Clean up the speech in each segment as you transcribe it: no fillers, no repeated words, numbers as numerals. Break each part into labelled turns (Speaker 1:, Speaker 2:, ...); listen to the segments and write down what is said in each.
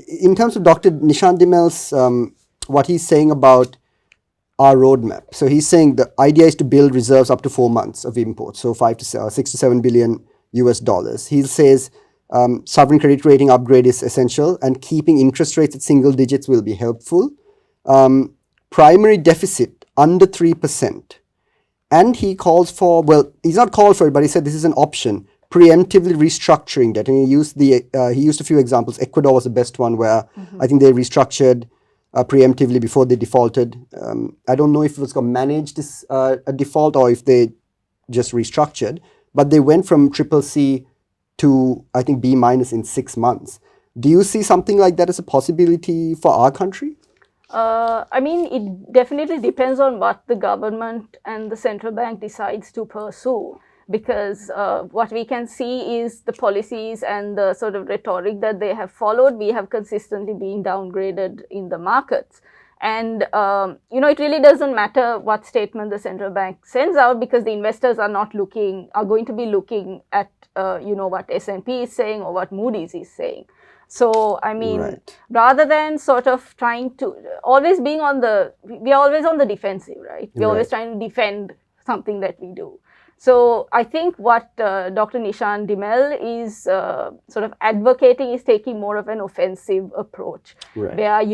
Speaker 1: in terms of Dr. Nishant Dhimel's, what he's saying about our roadmap. So he's saying the idea is to build reserves up to 4 months of imports, so 6 to 7 billion US dollars. He says sovereign credit rating upgrade is essential, and keeping interest rates at single digits will be helpful. Primary deficit under 3%. And he calls for, well, he's not called for it, but he said this is an option, preemptively restructuring debt. And he used a few examples. Ecuador was the best one, where I think they restructured preemptively before they defaulted. I don't know if it was going to manage this a default or if they just restructured, but they went from CCC to, I think, B- in 6 months. Do you see something like that as a possibility for our country?
Speaker 2: I mean, it definitely depends on what the government and the central bank decides to pursue, because what we can see is the policies and the sort of rhetoric that they have followed. We have consistently been downgraded in the markets. And, it really doesn't matter what statement the central bank sends out, because the investors are going to be looking at, what S&P is saying or what Moody's is saying. So, I mean, rather than sort of trying to always being we are always on the defensive, right? We're always trying to defend something that we do. So, I think what Dr. Nishant Dhimel is sort of advocating is taking more of an offensive approach, where I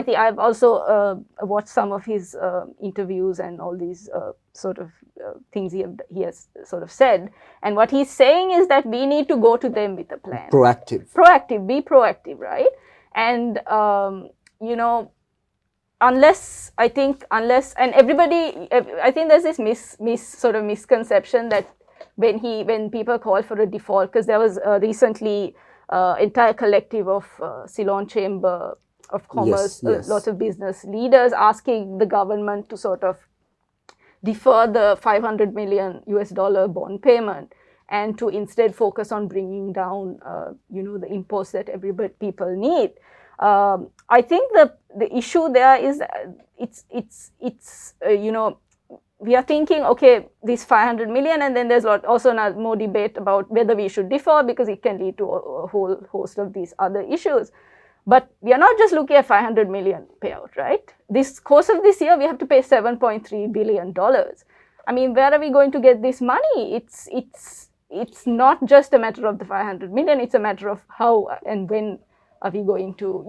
Speaker 2: think I've also watched some of his interviews and all these sort of things he has sort of said. And what he's saying is that we need to go to them with a plan. Be proactive, right? And, unless, and everybody, I think there's this sort of misconception that when people call for a default, because there was recently entire collective of Ceylon Chamber of Commerce, lots of business leaders asking the government to sort of defer the $500 million US dollar bond payment and to instead focus on bringing down, the imports that people need. I think the issue there is we are thinking, okay, this 500 million, and then there's also more debate about whether we should defer, because it can lead to a whole host of these other issues. But we are not just looking at 500 million payout, right? This course of this year, we have to pay $7.3 billion. I mean, where are we going to get this money? It's not just a matter of the 500 million. It's a matter of how and when are we going to,